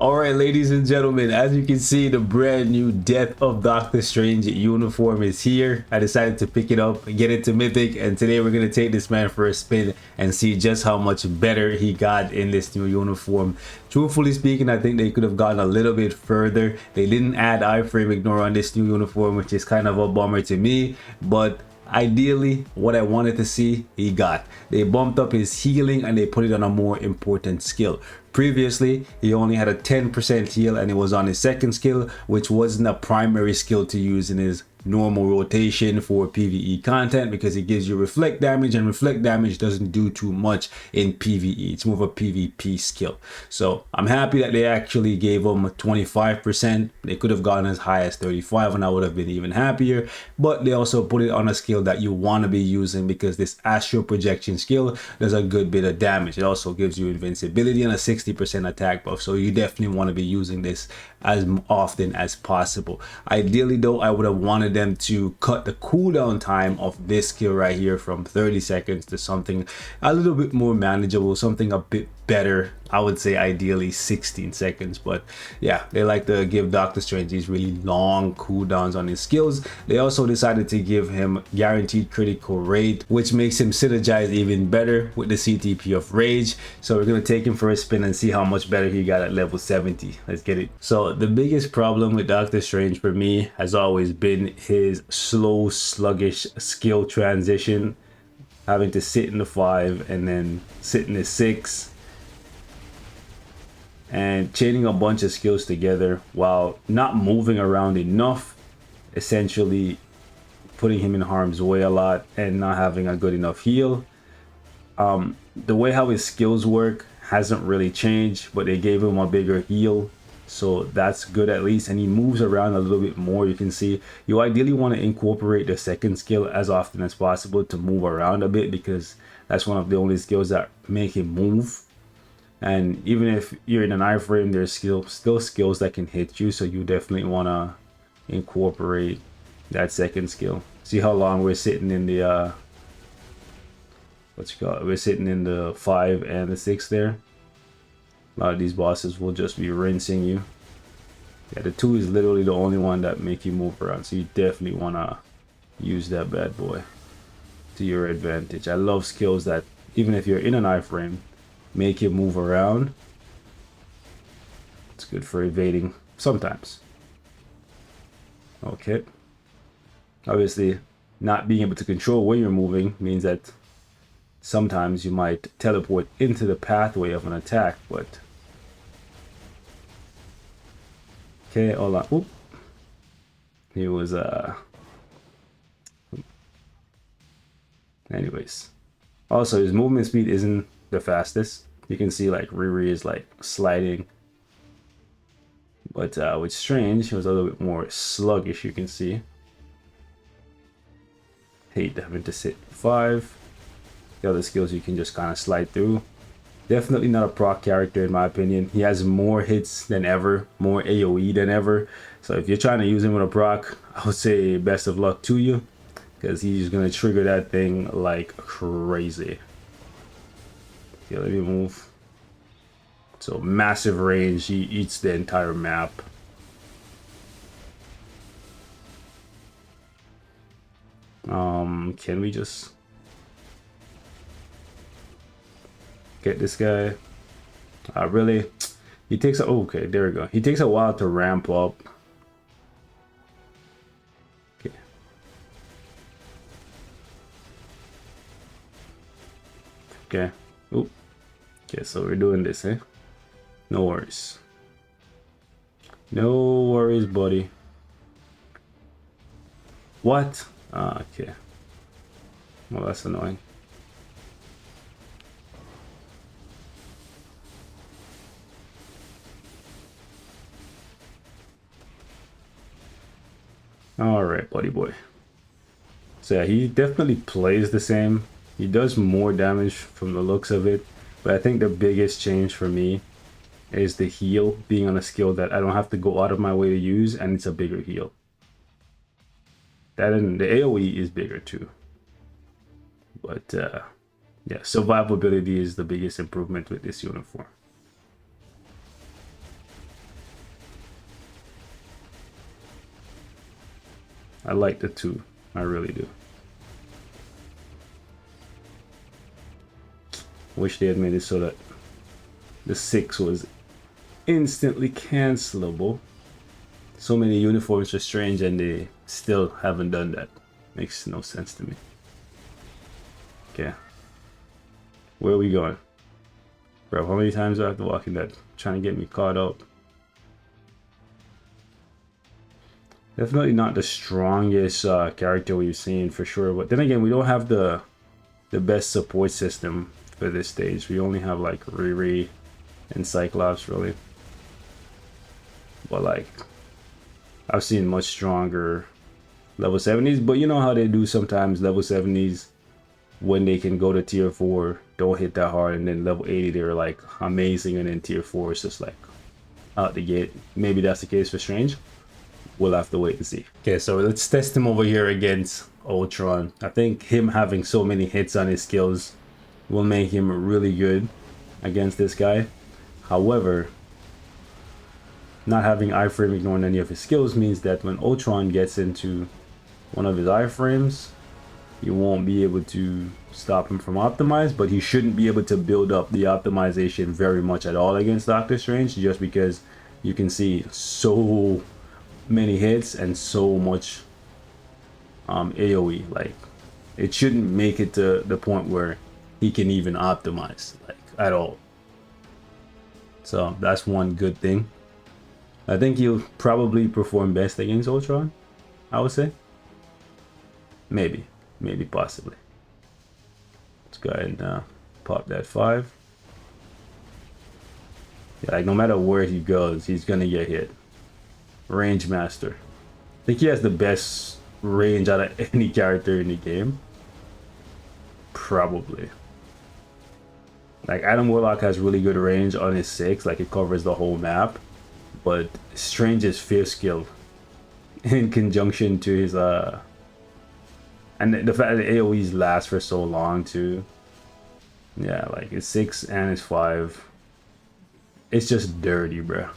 All right, ladies and gentlemen, as you can see, the brand new Death of Doctor Strange uniform is here. I decided to pick it up and get it to Mythic, and today we're going to take this man for a spin and see just how much better he got in this new uniform. Truthfully speaking, I think they could have gotten a little bit further. They didn't add iframe ignore on this new uniform, which is kind of a bummer to me, but ideally what I wanted to see he got. They bumped up his healing and they put it on a more important skill. Previously he only had a 10% heal and it was on his second skill, which wasn't a primary skill to use in his normal rotation for PvE content, because it gives you reflect damage, and reflect damage doesn't do too much in PvE. It's more of a PvP skill. So I'm happy that they actually gave him 25%. They could have gone as high as 35 and I would have been even happier, but they also put it on a skill that you want to be using, because this astral projection skill does a good bit of damage. It also gives you invincibility and a 60% attack buff, so you definitely want to be using this as often as possible. Ideally though, I would have wanted them to cut the cooldown time of this skill right here from 30 seconds to something a little bit more manageable, something a bit better. I would say ideally 16 seconds, but yeah, they like to give Doctor Strange these really long cooldowns on his skills. They also decided to give him guaranteed critical rate, which makes him synergize even better with the CTP of Rage. So we're gonna take him for a spin and see how much better he got at level 70. Let's get it. So the biggest problem with Doctor Strange for me has always been his slow, sluggish skill transition, having to sit in the 5 and then sit in the 6 and chaining a bunch of skills together while not moving around enough, essentially putting him in harm's way a lot and not having a good enough heal. The way how his skills work hasn't really changed, but they gave him a bigger heal, so that's good at least, and he moves around a little bit more. You can see you ideally want to incorporate the second skill as often as possible to move around a bit, because that's one of the only skills that make him move. And even if you're in an iframe, there's still skills that can hit you, so you definitely want to incorporate that second skill. See how long we're sitting in the we're sitting in the 5 and the 6 there. A lot of these bosses will just be rinsing you. Yeah, the 2 is literally the only one that make you move around, so you definitely want to use that bad boy to your advantage. I love skills that, even if you're in an iframe, make you move around. It's good for evading sometimes. Okay, obviously not being able to control where you're moving means that sometimes you might teleport into the pathway of an attack, but okay, hold on. Oop. He was anyways, also his movement speed isn't the fastest. You can see like Riri is like sliding, but with Strange he was a little bit more sluggish. You can see hate having to sit 5. The other skills you can just kind of slide through. Definitely not a proc character in my opinion. He has more hits than ever, more AoE than ever, so if you're trying to use him with a proc, I would say best of luck to you, because he's gonna trigger that thing like crazy. Okay, let me move. So massive range, he eats the entire map. Can we just get this guy? Really? He takes a, okay, there we go. He takes a while to ramp up. Okay. Okay. Oop. Okay, so we're doing this, eh? No worries. No worries, buddy. What? Ah, okay. Well, that's annoying. All right, buddy boy. So yeah, he definitely plays the same. He does more damage from the looks of it, but I think the biggest change for me is the heal being on a skill that I don't have to go out of my way to use, and it's a bigger heal. That, and the AoE is bigger too. But yeah, survivability is the biggest improvement with this uniform. I like the 2. I really do. Wish they had made it so that the 6 was instantly cancelable. So many uniforms for Strange and they still haven't done that. Makes no sense to me. Okay. Where are we going? Bro, how many times do I have to walk in that? Trying to get me caught up. Definitely not the strongest character we've seen for sure. But then again, we don't have the best support system for this stage. We only have like Riri and Cyclops really. But like, I've seen much stronger level 70s. But you know how they do sometimes level 70s when they can go to tier 4, don't hit that hard, and then level 80 they're like amazing, and then tier 4 is just like out the gate. Maybe that's the case for Strange. We'll have to wait and see. Okay, so let's test him over here against Ultron. I think him having so many hits on his skills will make him really good against this guy. However, not having iframe ignoring any of his skills means that when Ultron gets into one of his iframes, you won't be able to stop him from optimize, but he shouldn't be able to build up the optimization very much at all against Doctor Strange, just because you can see so many hits and so much AoE. Like, it shouldn't make it to the point where he can even optimize like at all. So that's one good thing. I think he'll probably perform best against Ultron, I would say. Maybe, possibly. Let's go ahead and pop that 5. Yeah, like no matter where he goes, he's gonna get hit. Range master. I think he has the best range out of any character in the game. Probably. Like Adam Warlock has really good range on his 6, like it covers the whole map. But Strange's 5th skill, in conjunction to his and the fact that AoEs last for so long too. Yeah, like his 6 and his 5. It's just dirty, bro.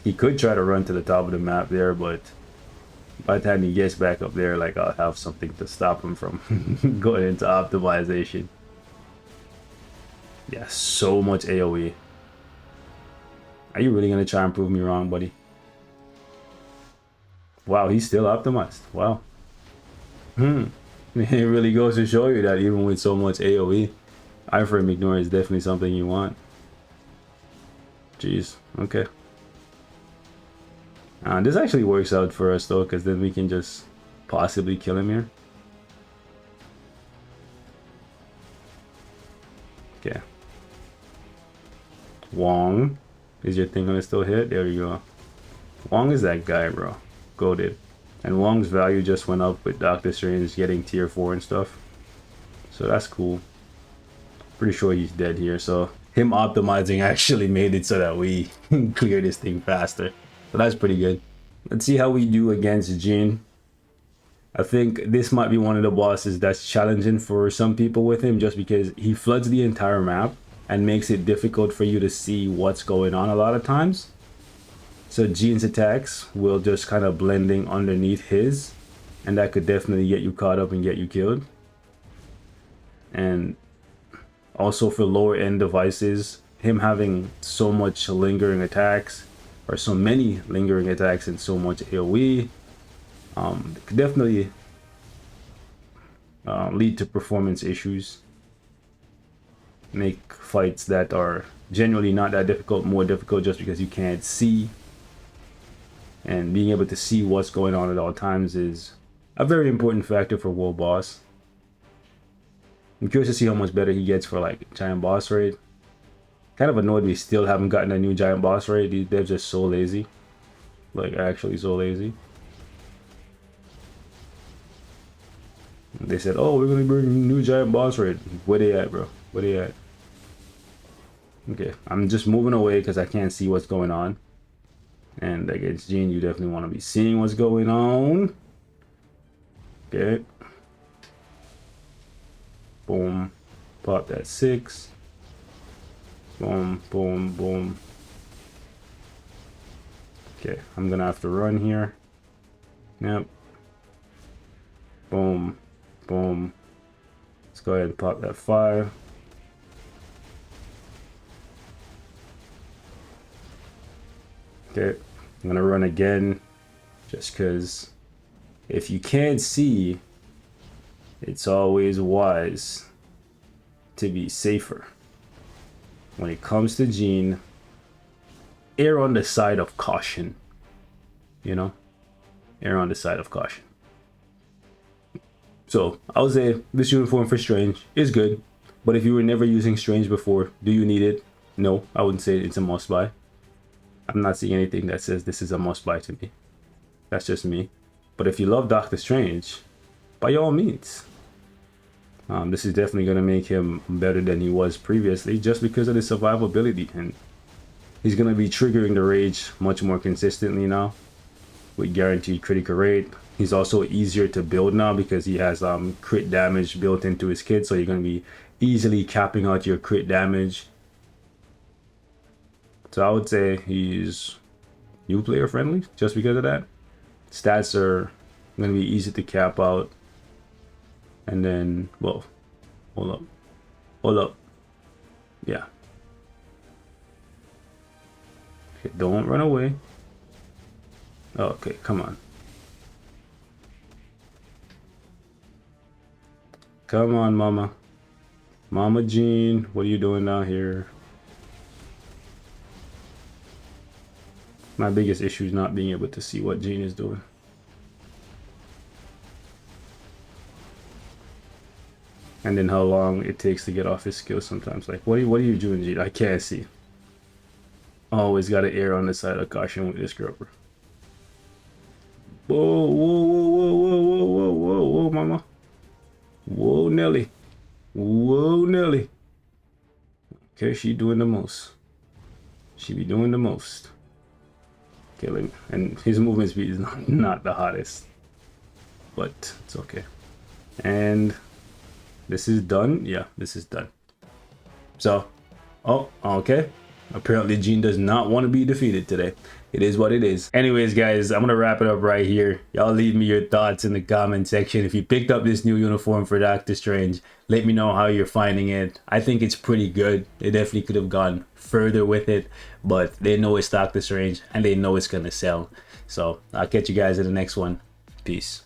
He could try to run to the top of the map there, but by the time he gets back up there, like I'll have something to stop him from going into optimization. Yeah, so much AoE. Are you really gonna try and prove me wrong, buddy? Wow, he's still optimized. Wow. It really goes to show you that even with so much AoE, iframe ignore is definitely something you want. Jeez. Okay. This actually works out for us though, because then we can just possibly kill him here. Okay. Wong. Is your thing gonna still hit? There you go. Wong is that guy, bro. Goated. And Wong's value just went up with Doctor Strange getting tier 4 and stuff. So that's cool. Pretty sure he's dead here. So him optimizing actually made it so that we clear this thing faster. So that's pretty good. Let's see how we do against Jean. I think this might be one of the bosses that's challenging for some people with him, just because he floods the entire map and makes it difficult for you to see what's going on a lot of times. So Jean's attacks will just kind of blending underneath his, and that could definitely get you caught up and get you killed. And also for lower end devices, him having so much lingering attacks, or so many lingering attacks and so much AoE, could definitely lead to performance issues. Make fights that are generally not that difficult more difficult just because you can't see. And being able to see what's going on at all times is a very important factor for World Boss. I'm curious to see how much better he gets for like Giant Boss Raid. Kind of annoyed we still haven't gotten a new Giant Boss Raid. These devs are so lazy. Like actually so lazy. They said, oh, we're gonna bring a new Giant Boss Raid. Where they at, bro? Where they at? Okay, I'm just moving away because I can't see what's going on. And against Jean, you definitely want to be seeing what's going on. Okay. Boom. Pop that 6. Boom, boom, boom. Okay, I'm gonna have to run here. Yep. Boom, boom. Let's go ahead and pop that 5. Okay, I'm gonna run again, just because if you can't see, it's always wise to be safer. When it comes to Gene, err on the side of caution. You know, err on the side of caution. So I would say this uniform for Strange is good, but if you were never using Strange before, do you need it? No, I wouldn't say it's a must buy. I'm not seeing anything that says this is a must buy to me. That's just me. But if you love Doctor Strange, by all means. This is definitely going to make him better than he was previously, just because of the survivability, and he's going to be triggering the rage much more consistently now with guaranteed critical rate. He's also easier to build now because he has crit damage built into his kit, so you're going to be easily capping out your crit damage. So I would say he's new player friendly just because of that. Stats are going to be easy to cap out. And then, well, hold up. Yeah. Okay, don't run away. Okay, come on. Come on, Mama. Mama Jean, what are you doing down here? My biggest issue is not being able to see what Jean is doing. And then how long it takes to get off his skill sometimes. Like, what are you doing, Jean? I can't see. Always got to err on the side of caution with this girl, bro. Whoa, Mama. Whoa, Nelly. Whoa, Nelly. Okay, she doing the most. She be doing the most. Killing, and his movement speed is not the hottest, but it's okay. And this is done. Yeah, this is done. So, oh, okay. Apparently Gene does not want to be defeated today. It is what it is. Anyways, guys, I'm gonna wrap it up right here. Y'all leave me your thoughts in the comment section. If you picked up this new uniform for Doctor Strange, let me know how you're finding it. I think it's pretty good. They definitely could have gone further with it, but they know it's Doctor Strange and they know it's gonna sell. So I'll catch you guys in the next one. Peace.